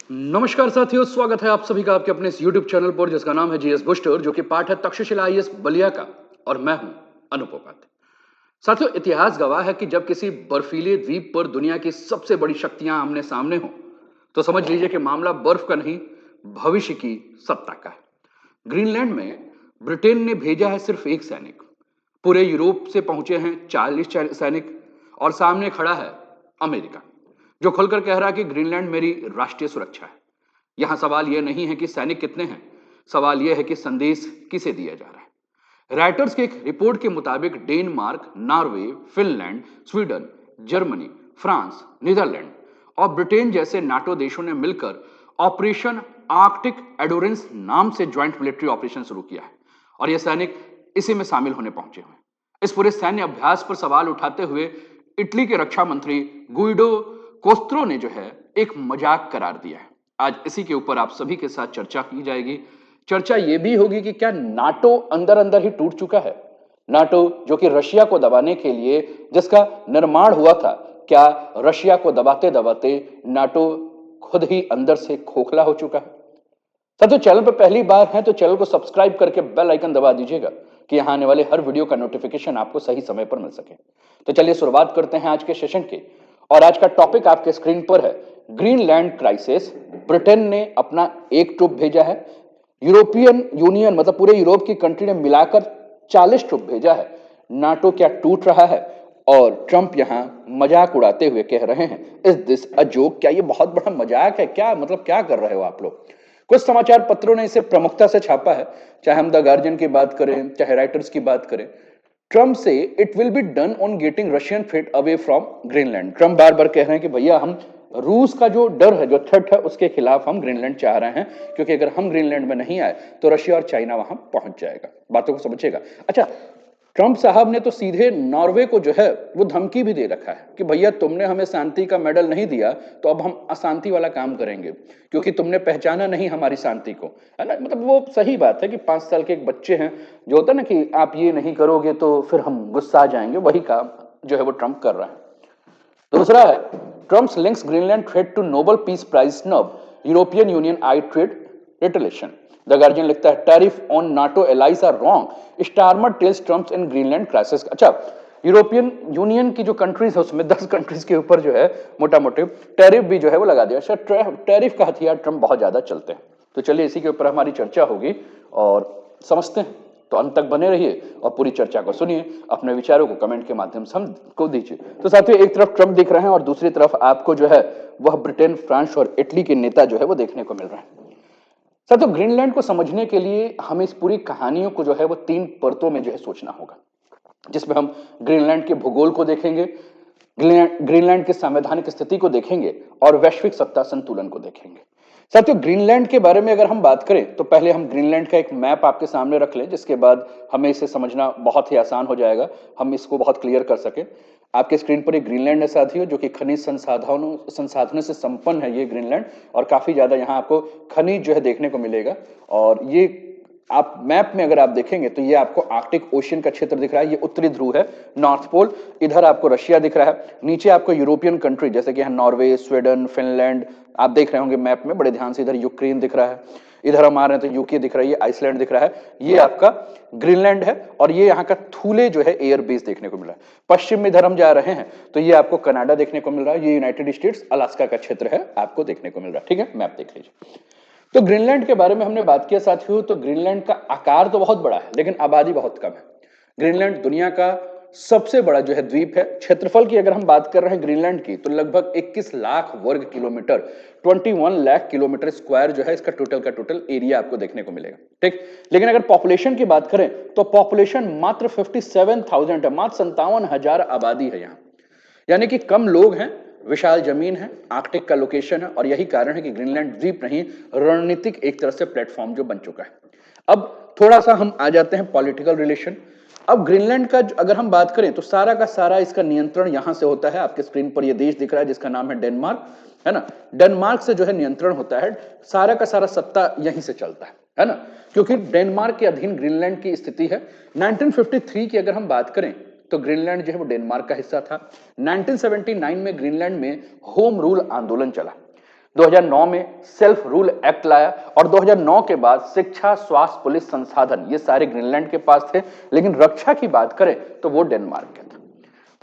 नमस्कार साथियों, स्वागत है आप सभी का आपके अपने इस YouTube चैनल पर जिसका नाम है जीएस बूस्टर, जो कि पार्ट है तक्षशिला आईएएस बलिया का। और मैं हूं अनूप उपाध्याय। साथियों, इतिहास गवाह है कि जब किसी बर्फीले द्वीप पर दुनिया की सबसे बड़ी शक्तियां आमने सामने हो, तो समझ लीजिए कि मामला बर्फ का नहीं, भविष्य की सत्ता का है। ग्रीनलैंड में ब्रिटेन ने भेजा है सिर्फ एक सैनिक, पूरे यूरोप से पहुंचे हैं 40 सैनिक, और सामने खड़ा है अमेरिका, जो खुलकर कह रहा है कि ग्रीनलैंड मेरी राष्ट्रीय सुरक्षा है। यहां सवाल यह नहीं है कि सैनिक कितने हैं, सवाल यह है कि संदेश किसे दिया जा रहा है। राइटर्स की एक रिपोर्ट के मुताबिक Denmark, Norway, Finland, Sweden, Germany, France, Netherlands और ब्रिटेन जैसे नाटो देशों ने मिलकर ऑपरेशन आर्कटिक एडोरेंस नाम से ज्वाइंट मिलिट्री ऑपरेशन शुरू किया है, और यह सैनिक इसी में शामिल होने पहुंचे हुए हैं। इस पूरे सैन्य अभ्यास पर सवाल उठाते हुए इटली के रक्षा मंत्री गुइडो कोस्त्रो ने जो है एक मजाक करार दिया है। आज इसी के ऊपर आप सभी के साथ चर्चा की जाएगी। चर्चा यह भी होगी कि क्या नाटो अंदर अंदर ही टूट चुका है। नाटो जो कि रशिया को दबाने के लिए जिसका निर्माण हुआ था, क्या रशिया को दबाते दबाते नाटो खुद ही अंदर से खोखला हो चुका है। साथियों, चैनल पर पहली बार है तो चैनल को सब्सक्राइब करके बेल आइकन दबा दीजिएगा कि यहां आने वाले हर वीडियो का नोटिफिकेशन आपको सही समय पर मिल सके। तो चलिए शुरुआत करते हैं आज के सेशन की। और आज का टॉपिक आपके स्क्रीन पर है, ग्रीनलैंड क्राइसिस। ब्रिटेन ने अपना एक ट्रूप भेजा है, यूरोपियन यूनियन मतलब पूरे यूरोप की कंट्री ने मिलाकर 40 ट्रूप भेजा है। नाटो क्या टूट रहा है, और ट्रंप यहां मजाक उड़ाते हुए कह रहे हैं, इज दिस अ जोक? क्या ये बहुत बड़ा मजाक है क्या? मतलब क्या कर रहे हो आप लोग? कुछ समाचार पत्रों ने इसे प्रमुखता से छापा है, चाहे हम द गार्जियन की बात करें, चाहे राइटर्स की बात करें। ट्रम्प से it will be done on getting Russian fleet away from Greenland. Trump बार बार कह रहे हैं कि भैया हम रूस का जो डर है, जो थ्रेट है, उसके खिलाफ हम ग्रीनलैंड चाह रहे हैं, क्योंकि अगर हम ग्रीनलैंड में नहीं आए तो रशिया और चाइना वहां पहुंच जाएगा। बातों को समझिएगा। अच्छा, ट्रंप साहब ने तो सीधे नॉर्वे को जो है वो धमकी भी दे रखा है कि भैया तुमने हमें शांति का मेडल नहीं दिया तो अब हम अशांति वाला काम करेंगे, क्योंकि तुमने पहचाना नहीं हमारी शांति को, है ना। मतलब वो सही बात है कि 5 साल के एक बच्चे हैं, जो होता है ना कि आप ये नहीं करोगे तो फिर हम गुस्सा आ जाएंगे, वही काम जो है वो ट्रंप कर रहा है। दूसरा है, Trump's links Greenland threat to Nobel peace prize snub, European Union eyes trade retaliation. The Guardian लिखता है, tariff on NATO allies are wrong, Starmer tells Trump's in Greenland crisis. अच्छा, यूरोपियन यूनियन की जो कंट्रीज है उसमें 10 countries के ऊपर जो है मोटा मोटी टैरिफ भी जो है वो लगा दिया। अच्छा, टैरिफ का हथियार ट्रम्प बहुत ज्यादा चलते हैं। तो चलिए इसी के ऊपर हमारी चर्चा होगी और समझते हैं। तो अंत तक बने रहिए और पूरी चर्चा को सुनिए, अपने विचारों को कमेंट के माध्यम से हमको दीजिए। तो साथियों, एक तरफ ट्रंप दिख रहे हैं और दूसरी तरफ आपको जो है वह ब्रिटेन, फ्रांस और इटली के नेता जो है वो देखने को मिल रहे हैं। साथियों, ग्रीनलैंड को समझने के लिए हमें इस पूरी कहानियों को जो है वो 3 परतों में जो है सोचना होगा, जिसमें हम ग्रीनलैंड के भूगोल को देखेंगे, ग्रीनलैंड की संवैधानिक स्थिति को देखेंगे और वैश्विक सत्ता संतुलन को देखेंगे। साथियों, ग्रीनलैंड के बारे में अगर हम बात करें तो पहले हम ग्रीनलैंड का एक मैप आपके सामने रख लें, जिसके बाद हमें इसे समझना बहुत ही आसान हो जाएगा, हम इसको बहुत क्लियर कर सकें। आपके स्क्रीन पर एक ग्रीनलैंड है साथियों, जो कि खनिज संसाधनों से संपन्न है ये ग्रीनलैंड, और काफी ज्यादा यहाँ आपको खनिज जो है देखने को मिलेगा। और ये आप मैप में अगर आप देखेंगे तो ये आपको आर्कटिक ओशियन का क्षेत्र दिख रहा है, ये उत्तरी ध्रुव है, नॉर्थ पोल। इधर आपको रशिया दिख रहा है, नीचे आपको यूरोपियन कंट्री जैसे कि यहाँ नॉर्वे, स्वीडन, फिनलैंड आप देख रहे होंगे मैप में बड़े ध्यान से। इधर यूक्रेन दिख रहा है, इधर हम आ रहे हैं तो यूके दिख रहा है, ये आइसलैंड दिख रहा है, ये आपका ग्रीनलैंड है। और ये यहाँ का थूले जो है एयर बेस देखने को मिल रहा है। पश्चिम में इधर हम जा रहे हैं तो ये आपको कनाडा देखने को मिल रहा है, ये यूनाइटेड स्टेट्स अलास्का का क्षेत्र है आपको देखने को मिल रहा है। ठीक है, मैप देख लीजिए। तो ग्रीनलैंड के बारे में हमने बात किया साथियों, तो ग्रीनलैंड का आकार तो बहुत बड़ा है लेकिन आबादी बहुत कम है। ग्रीनलैंड दुनिया का सबसे बड़ा जो है द्वीप है। क्षेत्रफल की अगर हम बात कर रहे हैं ग्रीनलैंड की, तो लगभग 21 लाख वर्ग किलोमीटर, 21 लाख किलोमीटर स्क्वायर जो है इसका टोटल का टोटल एरिया आपको देखने को मिलेगा। ठीक, लेकिन अगर पॉपुलेशन की बात करें तो पॉपुलेशन मात्र 57,000 है, मात्र 57,000 आबादी है यहाँ, यानी कि कम लोग हैं, विशाल जमीन है, आर्कटिक का लोकेशन है, और यही कारण है कि ग्रीनलैंड द्वीप नहीं, रणनीतिक एक तरह से प्लेटफॉर्म जो बन चुका है। अब थोड़ा सा हम आ जाते हैं पॉलिटिकल रिलेशन। अब ग्रीनलैंड का अगर हम बात करें तो सारा का सारा इसका नियंत्रण यहां से होता है। आपके स्क्रीन पर यह देश दिख रहा है जिसका नाम है डेनमार्क, है ना। डेनमार्क से जो है नियंत्रण होता है, सारा का सारा सत्ता यहीं से चलता है ना, क्योंकि डेनमार्क के अधीन ग्रीनलैंड की स्थिति है। 1953 की अगर हम बात करें तो ग्रीनलैंड जो है वो डेनमार्क का हिस्सा था। 1979 में ग्रीनलैंड में होम रूल आंदोलन चला। 2009 में सेल्फ रूल एक्ट लाया और 2009 के बाद शिक्षा, स्वास्थ्य, पुलिस, संसाधन ये सारे ग्रीनलैंड के पास थे, लेकिन रक्षा की बात करें तो वो डेनमार्क के थे।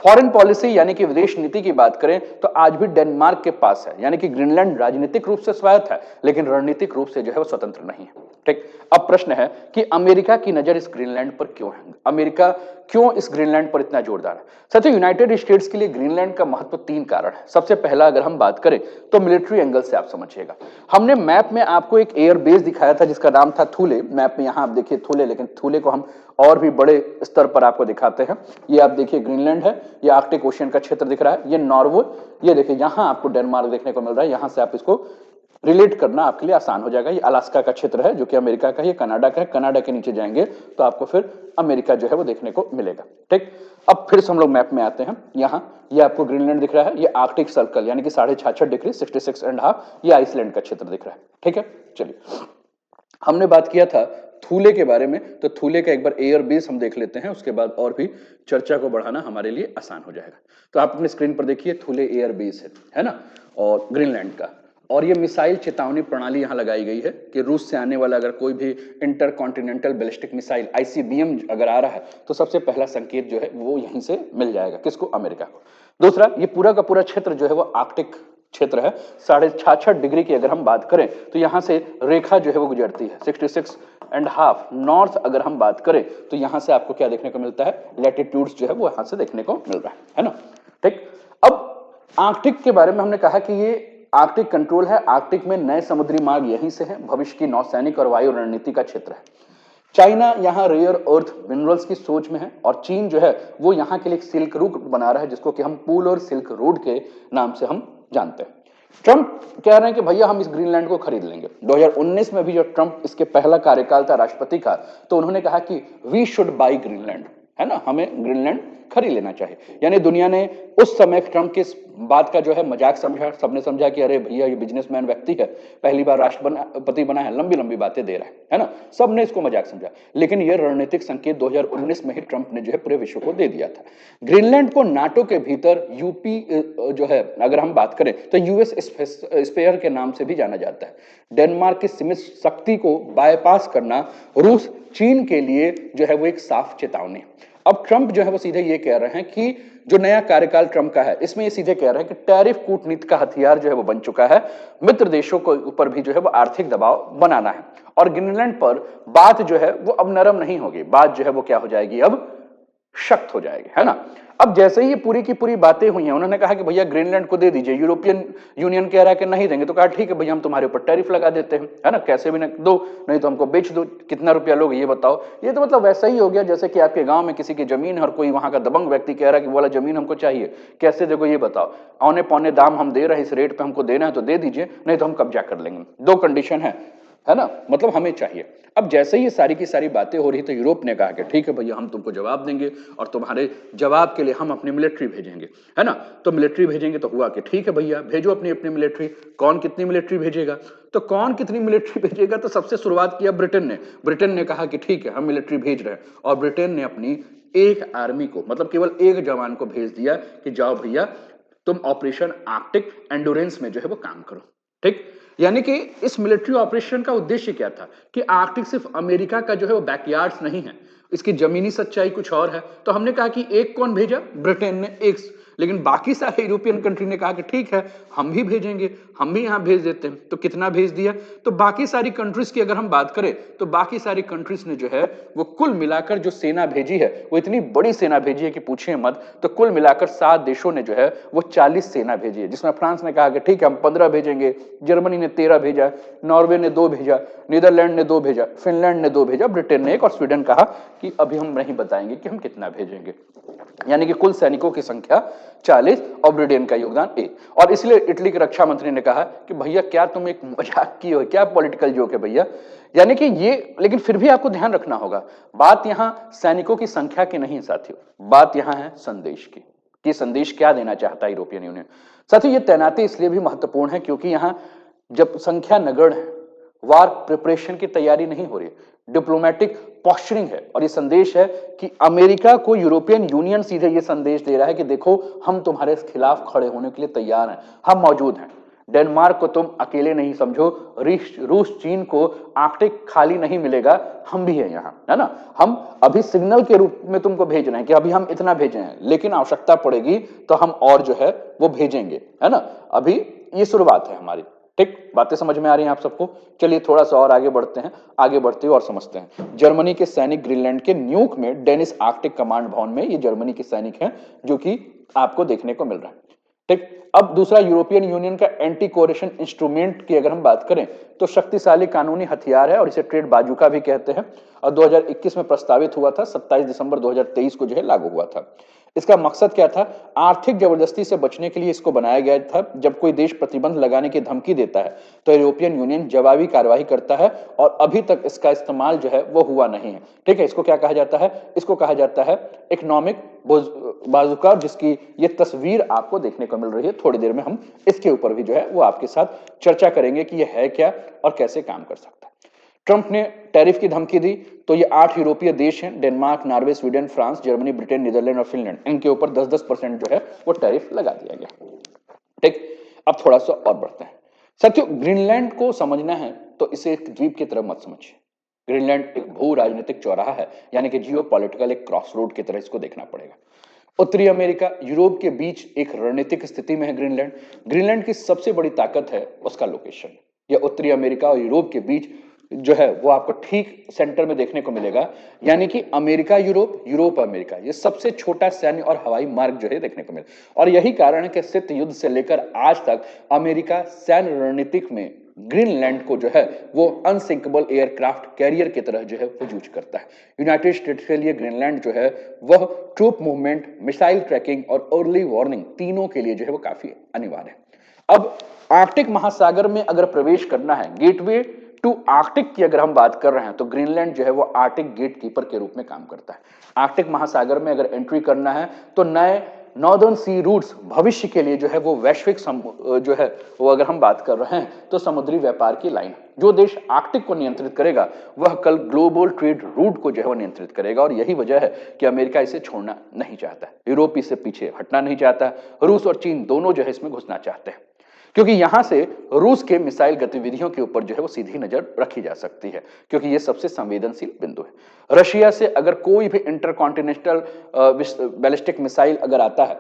फॉरेन पॉलिसी यानी कि विदेश नीति की बात करें तो आज भी डेनमार्क के पास है, यानी कि ग्रीनलैंड राजनीतिक रूप से स्वायत्त है लेकिन रणनीतिक रूप से जो है वो स्वतंत्र नहीं है। ठीक, अब प्रश्न है कि अमेरिका की नजर इस ग्रीनलैंड पर क्यों है, अमेरिका क्यों इस ग्रीनलैंड पर इतना जोरदार है। साथियों, यूनाइटेड स्टेट्स के लिए ग्रीनलैंड का महत्व 3 कारण है। सबसे पहला अगर हम बात करें तो मिलिट्री एंगल से आप समझिएगा। हमने मैप में आपको एक एयर बेस दिखाया था जिसका नाम था थूले। मैप में यहां आप देखिए थूले, लेकिन थूले को हम और भी बड़े स्तर पर आपको दिखाते हैं। ये आप देखिए ग्रीनलैंड है, ये आर्कटिक ओशियन का क्षेत्र दिख रहा है, ये नॉर्वे, ये देखिए यहां आपको डेनमार्क देखने को मिल रहा है। यहां से आप इसको रिलेट करना आपके लिए आसान हो जाएगा। ये अलास्का का क्षेत्र है जो कि अमेरिका का है, ये कनाडा का है। कनाडा के नीचे जाएंगे तो आपको फिर अमेरिका जो है वो देखने को मिलेगा। ठीक, अब फिर से हम लोग मैप में आते हैं। यहाँ ये आपको ग्रीनलैंड दिख रहा है, ये आर्कटिक सर्कल यानी कि 66.5 डिग्री 66.5, ये आइसलैंड का क्षेत्र दिख रहा है। ठीक है, चलिए हमने बात किया था थूले के बारे में, तो थूले का एक बार एयर बेस हम देख लेते हैं, उसके बाद और भी चर्चा को बढ़ाना हमारे लिए आसान हो जाएगा। तो आप अपने स्क्रीन पर देखिए थूले एयर बेस है ना, और ग्रीनलैंड का। और ये मिसाइल चेतावनी प्रणाली यहां लगाई गई है कि रूस से आने वाला अगर कोई भी inter continental ballistic missile ICBM अगर आ रहा है तो सबसे पहला संकेत जो है वो यहीं से मिल जाएगा। किसको? अमेरिका को। दूसरा, ये पूरा का पूरा क्षेत्र जो है वो आर्कटिक क्षेत्र है। 66.5 डिग्री की अगर हम बात करें तो यहां से रेखा जो है वो गुजरती है 66.5 नॉर्थ। अगर हम बात करें तो यहां से आपको क्या देखने को मिलता है, लैटिट्यूड्स जो है वो यहां से देखने को मिल रहा है ना। ठीक, अब आर्कटिक के बारे में हमने कहा कि ये आर्कटिक कंट्रोल है। आर्कटिक में नए समुद्री मार्ग यहीं से हैं, भविष्य की नौसैनिक और वायु रणनीति का क्षेत्र है। चाइना यहां रेयर अर्थ मिनरल्स की सोच में है और चीन जो है वो यहां के लिए एक सिल्क रूट बना रहा है जिसको कि हम पोलर सिल्क रोड के नाम से हम जानते हैं। ट्रंप कह रहे हैं कि भैया हम इस ग्रीनलैंड को खरीद लेंगे। 2019 में भी जब ट्रंप इसके पहला कार्यकाल था राष्ट्रपति का, तो उन्होंने कहा कि वी शुड बाई ग्रीनलैंड, है ना, हमें ग्रीनलैंड खरीद लेना चाहिए। यानी दुनिया ने उस समय ट्रंप की इस बात का जो है मजाक समझा, सबने समझा कि अरे भैया ये बिजनेसमैन व्यक्ति है, पहली बार राष्ट्रपति बना है, लंबी लंबी बातें दे रहा है ना, सबने इसको मजाक समझा। लेकिन यह रणनीतिक संकेत 2019 में ही ट्रंप ने जो है पूरे विश्व को दे दिया था। ग्रीनलैंड को नाटो के भीतर यूपी जो है अगर हम बात करें तो यूएस स्पेयर के नाम से भी जाना जाता है। डेनमार्क की सीमित शक्ति को बाईपास करना रूस चीन के लिए जो है वो एक साफ चेतावनी। अब ट्रंप जो है वो सीधे ये कह रहे हैं कि जो नया कार्यकाल ट्रंप का है इसमें ये सीधे कह रहे हैं कि टैरिफ कूटनीति का हथियार जो है वो बन चुका है। मित्र देशों को ऊपर भी जो है वो आर्थिक दबाव बनाना है और ग्रीनलैंड पर बात जो है वो अब नरम नहीं होगी, बात जो है वो क्या हो जाएगी, अब सख्त हो जाएगी, है ना। अब जैसे ही ये पूरी की पूरी बातें हुई हैं, उन्होंने कहा कि भैया ग्रीनलैंड को दे दीजिए। यूरोपियन यूनियन कह रहा है कि नहीं देंगे, तो कहा ठीक है भैया हम तुम्हारे ऊपर टैरिफ लगा देते हैं, है ना, कैसे भी ना दो, नहीं तो हमको बेच दो, कितना रुपया लोगे ये बताओ। ये तो मतलब वैसा ही हो गया जैसे कि आपके गांव में किसी की जमीन है और कोई वहां का दबंग व्यक्ति कह रहा है कि वाला जमीन हमको चाहिए, कैसे देखो ये बताओ, औने पौने दाम हम दे रहे हैं, इस रेट पे हमको देना है तो दे दीजिए, नहीं तो हम कब्जा कर लेंगे। दो कंडीशन है ना, मतलब हमें चाहिए। अब जैसे ही ये सारी की सारी बातें हो रही तो यूरोप ने कहा कि ठीक है भैया हम तुमको जवाब देंगे और तुम्हारे जवाब के लिए हम अपनी मिलिट्री भेजेंगे, है ना। तो मिलिट्री भेजेंगे तो हुआ कि ठीक है भैया भेजो अपनी अपनी मिलिट्री। कौन कितनी मिलिट्री भेजेगा, तो कौन कितनी मिलिट्री भेजेगा, तो सबसे शुरुआत किया ब्रिटेन ने। ब्रिटेन ने कहा कि ठीक है हम मिलिट्री भेज रहे हैं और ब्रिटेन ने अपनी एक आर्मी को, मतलब केवल एक जवान को भेज दिया कि जाओ भैया तुम ऑपरेशन आर्कटिक एंडोरेंस में जो है वो काम करो। ठीक, यानी कि इस मिलिट्री ऑपरेशन का उद्देश्य क्या था कि आर्कटिक सिर्फ अमेरिका का जो है वो बैकयार्ड्स नहीं है, इसकी जमीनी सच्चाई कुछ और है। तो हमने कहा कि एक कौन भेजा, ब्रिटेन ने एक, लेकिन बाकी सारे यूरोपियन कंट्री ने कहा कि ठीक है हम भी भेजेंगे, हम भी यहां भेज देते हैं। तो कितना भेज दिया, तो बाकी सारी कंट्रीज की अगर हम बात करें तो बाकी सारी कंट्रीज ने जो है वो कुल मिलाकर जो सेना भेजी है वो इतनी बड़ी सेना भेजी है कि पूछिए मत। तो कुल मिलाकर 7 देशों ने जो है वो 40 सेना भेजी है, जिसमें फ्रांस ने कहा कि ठीक है हम 15 भेजेंगे, जर्मनी ने 13 भेजा, नॉर्वे ने 2 भेजा, नीदरलैंड ने 2 भेजा, फिनलैंड ने 2 भेजा, ब्रिटेन ने 1 और स्वीडन कहा कि अभी हम नहीं बताएंगे कि हम कितना भेजेंगे। यानी कि कुल सैनिकों की संख्या 40 और ब्रिटेन का योगदान 1। और इसलिए इटली के रक्षा मंत्री ने कहा कि भैया क्या तुम एक मजाक की हो, क्या पॉलिटिकल जोक है भैया। यानी कि ये, लेकिन फिर भी आपको ध्यान रखना होगा, बात यहां सैनिकों की संख्या की नहीं साथियों, बात यहां है संदेश की, कि संदेश क्या देना चाहता है यूरोपियन यूनियन। साथियों ये तैनाती इसलिए भी महत्वपूर्ण है क्योंकि यहां जब संख्या नगण्य है, वार प्रिपरेशन की तैयारी नहीं हो रही, डिप्लोमेटिक पॉस्चरिंग है। और ये संदेश है कि अमेरिका को यूरोपियन यूनियन सीधे ये संदेश दे रहा है कि देखो हम तुम्हारे खिलाफ खड़े होने के लिए तैयार हैं, हम मौजूद हैं। डेनमार्क को तुम अकेले नहीं समझो, रूस चीन को आर्कटिक खाली नहीं मिलेगा, हम भी हैं यहाँ, है ना। हम अभी सिग्नल के रूप में तुमको भेज रहे हैं कि अभी हम इतना भेजे हैं, लेकिन आवश्यकता पड़ेगी तो हम और जो है वो भेजेंगे, है ना। अभी ये शुरुआत है हमारी। ठीक, बातें समझ में आ रही हैं आप सबको। चलिए थोड़ा सा और आगे बढ़ते हैं, आगे बढ़ते हुए और समझते हैं। जर्मनी के सैनिक ग्रीनलैंड के न्यूक में डेनिस आर्कटिक कमांड भवन में, ये जर्मनी के सैनिक हैं जो कि आपको देखने को मिल रहा है। ठीक, अब दूसरा, यूरोपियन यूनियन का एंटी कोरेशन इंस्ट्रूमेंट की अगर हम बात करें तो शक्तिशाली कानूनी हथियार है और इसे ट्रेड बाजूका भी कहते हैं, और 2021 में प्रस्तावित हुआ था, 27 दिसंबर 2023 को जो है लागू हुआ था। इसका मकसद क्या था? आर्थिक जबरदस्ती से बचने के लिए इसको बनाया गया था। जब कोई देश प्रतिबंध लगाने की धमकी देता है तो यूरोपियन यूनियन जवाबी कार्रवाई करता है, और अभी तक इसका इस्तेमाल जो है वो हुआ नहीं है। ठीक है, इसको क्या कहा जाता है? इसको कहा जाता है इकोनॉमिक बाजुका, जिसकी ये तस्वीर आपको देखने को मिल रही है। थोड़ी देर में हम इसके ऊपर भी जो है वो आपके साथ चर्चा करेंगे कि ये है क्या और कैसे काम कर सकता है। ट्रंप ने टैरिफ की धमकी दी तो ये 8 यूरोपीय देश हैं, Denmark, Norway, Sweden, France, Germany, Britain, Netherlands और फिनलैंड, इनके ऊपर 10-10% जो है वो टैरिफ लगा दिया गया। ठीक, अब थोड़ा सा और बढ़ते हैं। साथियों, ग्रीनलैंड को समझना है तो इसे एक द्वीप की तरह मत समझिए। ग्रीनलैंड एक भू राजनीतिक चौराहा है, यानी कि जियो पॉलिटिकल एक क्रॉस रोड की तरह इसको देखना पड़ेगा। उत्तरी अमेरिका, यूरोप के बीच एक रणनीतिक स्थिति में है ग्रीनलैंड। ग्रीनलैंड की सबसे बड़ी ताकत है उसका लोकेशन। यह उत्तरी अमेरिका और यूरोप के बीच जो है वो आपको ठीक सेंटर में देखने को मिलेगा, यानी कि अमेरिका यूरोप, यूरोप अमेरिका, ये सबसे छोटा सैन्य और हवाई मार्ग जो है देखने को मिलेगा। और यही कारण है कि शीत युद्ध से लेकर आज तक अमेरिका सैन्य रणनीतिक में ग्रीनलैंड को जो है वो अनसिंकेबल एयरक्राफ्ट कैरियर की तरह जो है वो यूज करता है। यूनाइटेड स्टेट्स के लिए ग्रीनलैंड जो है वह ट्रूप मूवमेंट, मिसाइल ट्रैकिंग और अर्ली वार्निंग तीनों के लिए जो है वो काफी अनिवार्य है। अब आर्कटिक महासागर में अगर प्रवेश करना है, गेटवे टू आर्कटिक की अगर हम बात कर रहे हैं, तो ग्रीनलैंड जो है वो आर्कटिक गेट कीपर के रूप में काम करता है। आर्कटिक महासागर में अगर एंट्री करना है तो नए नॉर्दर्न सी रूट्स भविष्य के लिए जो है वो वैश्विक जो है वो अगर हम बात कर रहे हैं तो समुद्री व्यापार की लाइन, जो देश आर्कटिक को नियंत्रित करेगा वह कल ग्लोबल ट्रेड रूट को जो है वो नियंत्रित करेगा। और यही वजह है कि अमेरिका इसे छोड़ना नहीं चाहता, यूरोप इसे पीछे हटना नहीं चाहता, रूस और चीन दोनों जो है इसमें घुसना चाहते हैं, क्योंकि यहां से रूस के मिसाइल गतिविधियों के ऊपर जो है वो सीधी नजर रखी जा सकती है, क्योंकि ये सबसे संवेदनशील बिंदु है। रशिया से अगर कोई भी इंटरकॉन्टिनेंटल बैलिस्टिक मिसाइल अगर आता है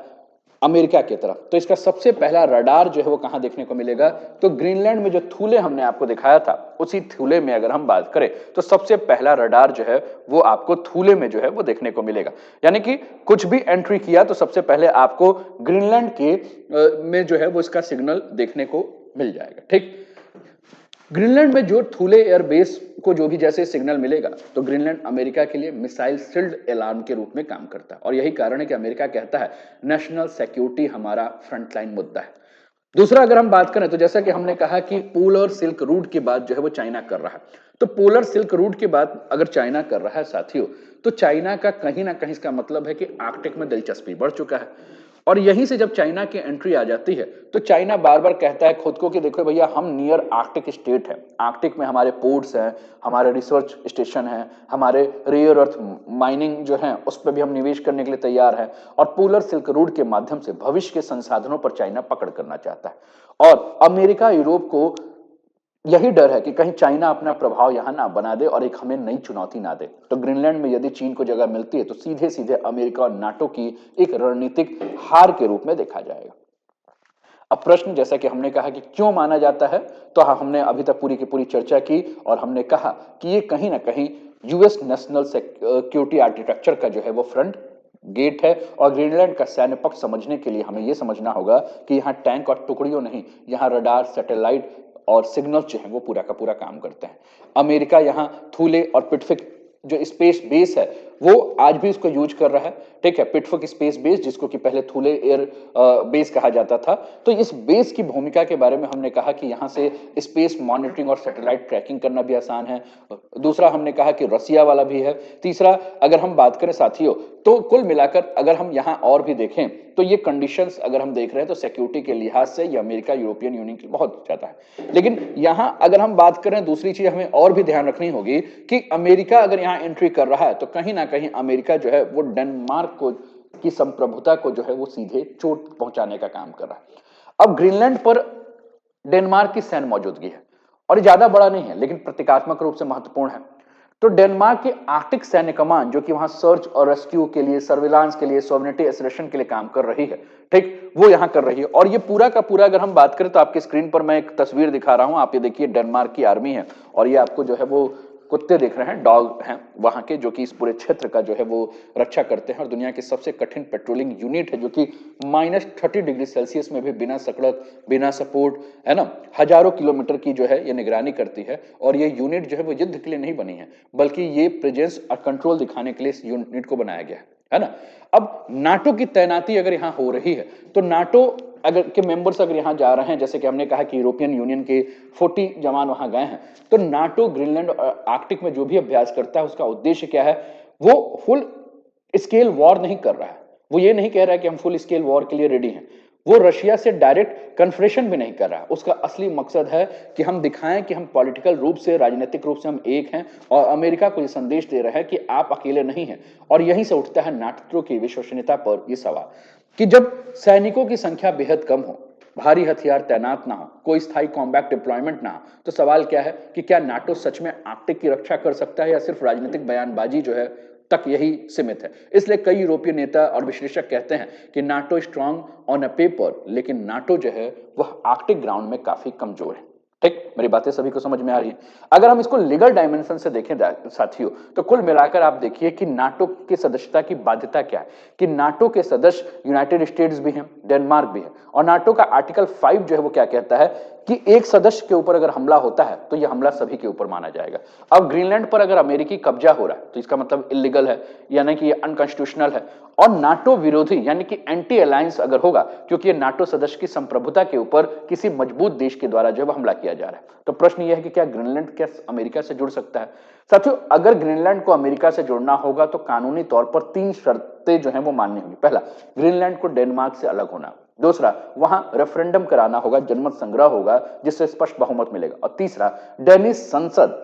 अमेरिका की तरफ, तो इसका सबसे पहला रडार जो है वो कहां देखने को मिलेगा? तो ग्रीनलैंड में जो थूले हमने आपको दिखाया था, उसी थूले में अगर हम बात करें तो सबसे पहला रडार जो है वो आपको थूले में जो है वो देखने को मिलेगा। यानी कि कुछ भी एंट्री किया तो सबसे पहले आपको ग्रीनलैंड के में जो है वो इसका सिग्नल देखने को मिल जाएगा। ठीक, ग्रीनलैंड में जो थूले एयरबेस को जो भी जैसे सिग्नल मिलेगा, तो ग्रीनलैंड अमेरिका के लिए मिसाइल शील्ड अलार्म के रूप में काम करता है। और यही कारण है कि अमेरिका कहता है नेशनल सिक्योरिटी हमारा फ्रंटलाइन मुद्दा है। दूसरा अगर हम बात करें तो जैसा कि हमने कहा कि पोलर सिल्क रूट की बात जो है वो चाइना कर रहा है, तो पोलर सिल्क रूट की बात अगर चाइना कर रहा है साथियों, तो चाइना का कहीं ना कहीं इसका मतलब है कि आर्कटिक में दिलचस्पी बढ़ चुका है। और यहीं से जब चाइना की एंट्री आ जाती है तो चाइना बार बार कहता है खुद को कि देखो भैया, हम नियर आर्कटिक स्टेट है, आर्कटिक में हमारे पोर्ट्स हैं, हमारे रिसर्च स्टेशन हैं, हमारे रेयर अर्थ माइनिंग जो है उस पर भी हम निवेश करने के लिए तैयार हैं, और पोलर सिल्क रूट के माध्यम से भविष्य के संसाधनों पर चाइना पकड़ करना चाहता है। और अमेरिका यूरोप को यही डर है कि कहीं चाइना अपना प्रभाव यहां ना बना दे और एक हमें नई चुनौती ना दे। तो ग्रीनलैंड में यदि चीन को जगह मिलती है तो सीधे सीधे अमेरिका और नाटो की एक रणनीतिक हार के रूप में देखा जाएगा। अब प्रश्न, जैसा कि हमने कहा कि क्यों माना जाता है, तो हमने अभी तक पूरी की पूरी चर्चा की और हमने कहा कि ये कहीं ना कहीं यूएस नेशनल सिक्योरिटी आर्किटेक्चर का जो है वो फ्रंट गेट है। और ग्रीनलैंड का सैन्य पक्ष समझने के लिए हमें यह समझना होगा कि यहाँ टैंक और टुकड़ियों नहीं, यहाँ रडार, सैटेलाइट और सिग्नल जो है वो पूरा का पूरा काम करते हैं। अमेरिका यहाँ थूले और पिटफिक जो स्पेस बेस है वो आज भी इसको यूज कर रहा है। ठीक है, पिटफिक स्पेस बेस, जिसको कि पहले थूले एयर बेस कहा जाता था। तो इस बेस की भूमिका के बारे में हमने कहा कि यहां से स्पेस मॉनिटरिंग और सैटेलाइट ट्रैकिंग करना भी आसान है। दूसरा हमने कहा कि रसिया वाला भी है। तीसरा अगर हम बात करें साथियों, तो कुल मिलाकर अगर हम यहां और भी देखें तो ये कंडीशंस अगर हम देख रहे हैं तो सिक्योरिटी के लिहाज से ये अमेरिका यूरोपियन यूनियन की बहुत ज्यादा है। लेकिन यहां अगर हम बात करें, दूसरी चीज हमें और भी ध्यान रखनी होगी कि अमेरिका अगर यहां एंट्री कर रहा है तो कहीं ना कहीं अमेरिका जो है वो डेनमार्क को की संप्रभुता को जो है वो सीधे चोट पहुंचाने का काम कर रहा है। अब ग्रीनलैंड पर डेनमार्क की सैन्य मौजूदगी है और ये ज्यादा बड़ा नहीं है लेकिन प्रतीकात्मक रूप से महत्वपूर्ण है। तो डेनमार्क की आर्कटिक सैन्य कमान जो कि वहां सर्च और रेस्क्यू के लिए, सर्विलांस के लिए, सॉवरेनिटी एसरेशन के लिए काम कर रही है, ठीक, वो यहां कर रही है। और ये पूरा का पूरा अगर हम बात करें तो आपके स्क्रीन पर मैं एक तस्वीर दिखा रहा हूं, आप ये देखिए डेनमार्क की आर्मी है और ये आपको जो है वो कुत्ते दिख रहे हैं, डॉग हैं वहां के, जो कि इस पूरे क्षेत्र का जो है वो रक्षा करते हैं और दुनिया की सबसे कठिन पेट्रोलिंग यूनिट है जो कि -30 डिग्री सेल्सियस में भी बिना सकड़क, बिना सपोर्ट, है ना, हजारों किलोमीटर की जो है ये निगरानी करती है। और ये यूनिट जो है वो युद्ध के लिए नहीं बनी है बल्कि ये प्रेजेंस और कंट्रोल दिखाने के लिए इस यूनिट को बनाया गया है ना। अब नाटो की तैनाती अगर यहां हो रही है तो नाटो अगर के मेंबर्स अगर यहां जा रहे हैं, जैसे कि हमने कहा कि यूरोपियन यूनियन के 40 जवान वहां गए हैं, तो नाटो ग्रीनलैंड और आर्कटिक में जो भी अभ्यास करता है उसका उद्देश्य क्या है? वो फुल स्केल वॉर नहीं कर रहा है, वो ये नहीं कह रहा है कि हम फुल स्केल वॉर के लिए रेडी हैं, वो रशिया से डायरेक्ट कन्फ्रेशन भी नहीं कर रहा है। उसका असली मकसद है कि हम दिखाएं कि हम पॉलिटिकल रूप से, राजनीतिक रूप से हम एक हैं और अमेरिका को ये संदेश दे रहे हैं कि आप अकेले नहीं हैं। और यहीं से उठता है नाटो की विश्वसनीयता पर यह सवाल कि जब सैनिकों की संख्या बेहद कम हो, भारी हथियार तैनात ना हो, कोई स्थायी कॉम्बैट डिप्लॉयमेंट ना हो, तो सवाल क्या है कि क्या नाटो सच में आर्कटिक की रक्षा कर सकता है या सिर्फ राजनीतिक बयानबाजी जो है तक यही सीमित है। इसलिए कई यूरोपीय नेता और विश्लेषक कहते हैं कि NATO strong on a paper, लेकिन नाटो जो है वह आर्कटिक ग्राउंड में काफी कमजोर है। ठीक, मेरी बातें सभी को समझ में आ रही है। अगर हम इसको लीगल डायमेंशन से देखें साथियों, तो कुल मिलाकर आप देखिए कि नाटो की सदस्यता की बाध्यता क्या है कि नाटो के सदस्य यूनाइटेड स्टेट्स भी हैं, डेनमार्क भी है, और नाटो का आर्टिकल 5 जो है वो क्या कहता है कि एक सदस्य के ऊपर अगर हमला होता है तो यह हमला सभी के ऊपर माना जाएगा। अब ग्रीनलैंड पर अगर अमेरिकी कब्जा हो रहा है तो इसका मतलब इलीगल है, यानी कि ये अनकॉन्स्टिट्यूशनल है। और नाटो विरोधी यानी कि एंटी अलायंस अगर होगा, क्योंकि ये नाटो सदस्य की संप्रभुता के ऊपर किसी मजबूत देश के द्वारा जो है हमला किया जा रहा है। तो प्रश्न यह है कि क्या ग्रीनलैंड क्या अमेरिका से जुड़ सकता है? साथियों, अगर ग्रीनलैंड को अमेरिका से जुड़ना होगा तो कानूनी तौर पर 3 शर्तें जो है वो माननी होगी। पहला, ग्रीनलैंड को डेनमार्क से अलग होना। दूसरा, वहां रेफरेंडम कराना होगा, जनमत संग्रह होगा जिससे स्पष्ट बहुमत मिलेगा। और तीसरा, डेनिश संसद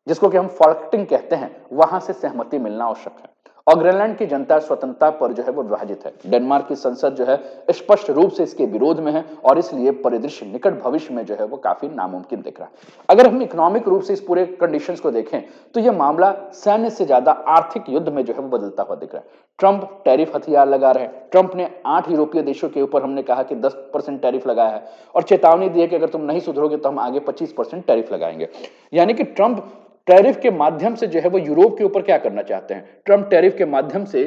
जिसको कि हम फॉल्कटिंग कहते हैं, वहां से सहमति मिलना आवश्यक है। और ग्रीनलैंड की जनता स्वतंत्रता पर जो है वो विभाजित है। डेनमार्क की संसद जो है स्पष्ट रूप से इसके विरोध में है और इसलिए परिदृश्य निकट भविष्य में जो है वो काफी नामुमकिन दिख रहा है। अगर हम इकोनॉमिक रूप से इस पूरे कंडीशंस को देखें तो यह मामला सैन्य से ज्यादा आर्थिक युद्ध में जो है वो बदलता हुआ दिख रहा है। ट्रंप टैरिफ हथियार लगा रहे हैं। ट्रंप ने 8 यूरोपीय देशों के ऊपर हमने कहा कि 10% टैरिफ लगाया है और चेतावनी दी है कि अगर तुम नहीं सुधरोगे तो हम आगे 25% टैरिफ लगाएंगे। यानी कि ट्रंप टैरिफ के माध्यम से जो है वो यूरोप के ऊपर क्या करना चाहते हैं? ट्रंप टैरिफ के माध्यम से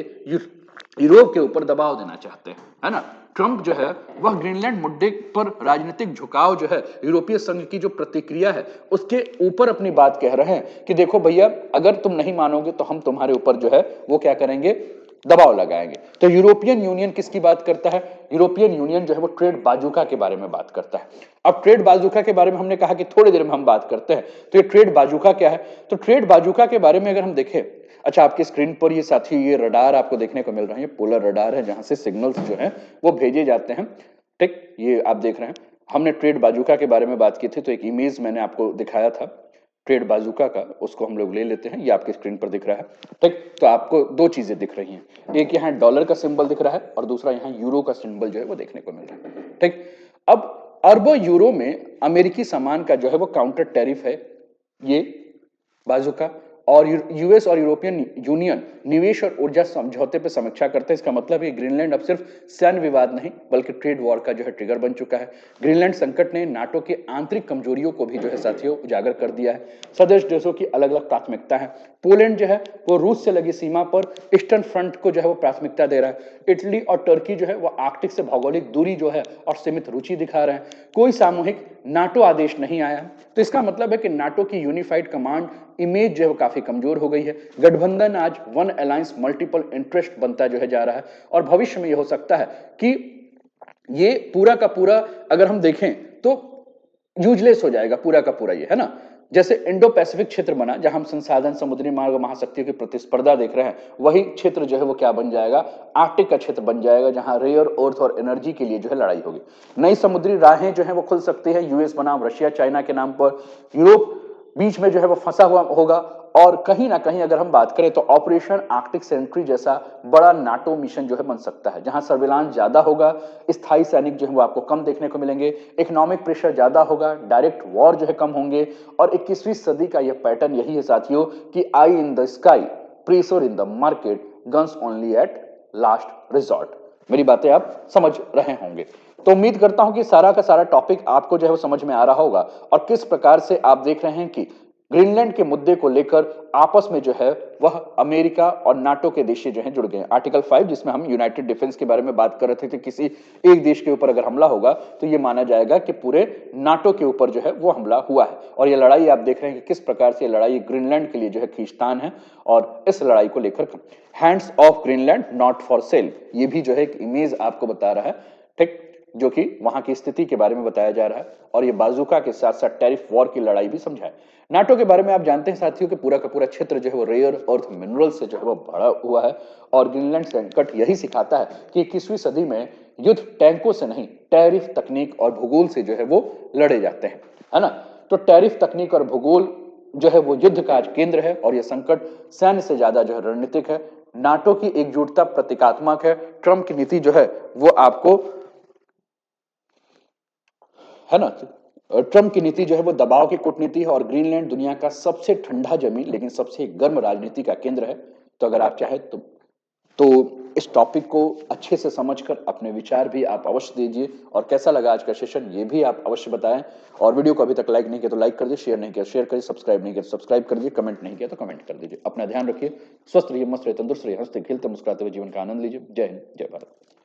यूरोप के ऊपर दबाव देना चाहते हैं, है ना। ट्रंप जो है वह ग्रीनलैंड मुद्दे पर राजनीतिक झुकाव जो है, यूरोपीय संघ की जो प्रतिक्रिया है उसके ऊपर अपनी बात कह रहे हैं कि देखो भैया, अगर तुम नहीं मानोगे तो हम तुम्हारे ऊपर जो है वो क्या करेंगे, दबाव लगाएंगे। तो यूरोपियन यूनियन किसकी बात करता है? यूरोपियन यूनियन जो है वो ट्रेड बाजुका के बारे में बात करता है। अब ट्रेड बाजुका के बारे में हमने कहा कि थोड़ी देर में हम बात करते हैं। तो ये ट्रेड बाजुका क्या है? तो ट्रेड बाजुका के बारे में अगर हम देखें, अच्छा आपके स्क्रीन पर ये साथी ये रडार आपको देखने को मिल रहा है, ये पोलर रडार है जहां से सिग्नल्स जो है वो भेजे जाते हैं। ठीक, ये आप देख रहे हैं। हमने ट्रेड बाजुका के बारे में बात की थी, तो एक इमेज मैंने आपको दिखाया था ट्रेड बाजुका का, उसको हम लोग ले लेते हैं। ये आपके स्क्रीन पर दिख रहा है। ठीक, तो आपको 2 चीजें दिख रही हैं, एक यहाँ डॉलर का सिंबल दिख रहा है और दूसरा यहाँ यूरो का सिंबल जो है वो देखने को मिल रहा है। ठीक, अब अरबों यूरो में अमेरिकी सामान का जो है वो काउंटर टैरिफ है ये बाजुका, और यूएस और यूरोपियन यूनियन निवेश और ऊर्जा समझौते पर समीक्षा करते हैं। इसका मतलब है ग्रीनलैंड अब सिर्फ सैन्य विवाद नहीं बल्कि ट्रेड वॉर का जो है ट्रिगर बन चुका है। ग्रीनलैंड संकट ने नाटो की आंतरिक कमजोरियों को भी जो है साथियों उजागर कर दिया है। सदस्य देशों की अलग अलग प्राथमिकता है। पोलैंड जो है वो रूस से लगी सीमा पर ईस्टर्न फ्रंट को जो है वो प्राथमिकता दे रहा है। इटली और टर्की जो है वो आर्कटिक से भौगोलिक दूरी जो है और सीमित रुचि दिखा रहे हैं। कोई सामूहिक नाटो आदेश नहीं आया, तो इसका मतलब है कि नाटो की यूनिफाइड कमांड इमेज जो है वो काफी कमजोर हो गई है। गठबंधन आज वन अलायंस मल्टीपल इंटरेस्ट बनता जो है जा रहा है और भविष्य में यह हो सकता है कि ये पूरा का पूरा अगर हम देखें तो यूजलेस हो जाएगा पूरा का पूरा, ये है ना। जैसे इंडो पैसिफिक क्षेत्र बना जहां हम संसाधन, समुद्री मार्ग, महाशक्तियों की प्रतिस्पर्धा देख रहे हैं, वही क्षेत्र जो है वो क्या बन जाएगा, आर्कटिक का क्षेत्र बन जाएगा जहां रेयर अर्थ और एनर्जी के लिए जो है लड़ाई होगी। नई समुद्री राहें जो है वो खुल सकती है यूएस बनाम रशिया चाइना के नाम पर। यूरोप बीच में जो है वो फंसा हुआ होगा। और कहीं ना कहीं अगर हम बात करें तो ऑपरेशन आर्कटिक सेंट्री जैसा बड़ा नाटो मिशन जो है बन सकता है, जहां सर्विलांस ज्यादा होगा, स्थायी सैनिक जो है वो आपको कम देखने को मिलेंगे, इकोनॉमिक प्रेशर ज्यादा होगा, डायरेक्ट वॉर जो है कम होंगे। और 21वीं सदी का यह पैटर्न यही है साथियों कि eye in the sky, pressure in the market, guns only at last resort. मेरी बातें आप समझ रहे होंगे। तो उम्मीद करता हूं कि सारा का सारा टॉपिक आपको जो है वो समझ में आ रहा होगा और किस प्रकार से आप देख रहे हैं कि ग्रीनलैंड के मुद्दे को लेकर आपस में जो है वह अमेरिका और नाटो के देश जो हैं जुड़ गए। आर्टिकल 5 जिसमें हम यूनाइटेड डिफेंस के बारे में बात कर रहे थे कि किसी एक देश के ऊपर अगर हमला होगा तो यह माना जाएगा कि पूरे नाटो के ऊपर जो है वो हमला हुआ है। और यह लड़ाई आप देख रहे हैं कि किस प्रकार से लड़ाई ग्रीनलैंड के लिए जो है खींचतान है। और इस लड़ाई को लेकर hands of Greenland not for sale, ये भी जो है एक इमेज आपको बता रहा है, ठीक, जो कि वहां की स्थिति के बारे में बताया जा रहा है। और ये बाजुका के साथ साथ टेरिफ वॉर की लड़ाई भी समझाए। नाटो के बारे में आप जानते हैं साथियों कि पूरा का पूरा क्षेत्र जो है वो रेयर अर्थ मिनरल से जो है वो भरा हुआ है। और ग्रीनलैंड संकट यही सिखाता है कि 21वीं सदी में युद्ध टैंकों से नहीं, टैरिफ तकनीक और भूगोल से जो है वो लड़े जाते हैं, है ना। तो टैरिफ तकनीक और भूगोल जो है वो युद्ध का आज केंद्र है और यह संकट सैन्य से ज्यादा जो है रणनीतिक है। नाटो की एकजुटता प्रतीकात्मक है। ट्रंप की नीति जो है वो आपको, है ना, ट्रंप की नीति जो है वो दबाव की कूटनीति है। और ग्रीनलैंड दुनिया का सबसे ठंडा जमीन लेकिन सबसे गर्म राजनीति का केंद्र है। तो अगर आप चाहे तो इस टॉपिक को अच्छे से समझकर अपने विचार भी आप अवश्य दीजिए। और कैसा लगा आज का सेशन ये भी आप अवश्य बताएं। और वीडियो को अभी तक लाइक नहीं किया तो लाइक कर दीजिए, शेयर नहीं किया शेयर करिए, सब्सक्राइब नहीं किया तो सब्सक्राइब कर दीजिए, कमेंट नहीं किया तो कमेंट कर दीजिए। अपना ध्यान रखिए, स्वस्थ रहिए, मस्त रहिए, तंदुरुस्त रहिए, हंसते खेलते मुस्कुराते हुए जीवन का आनंद लीजिए। जय हिंद, जय भारत।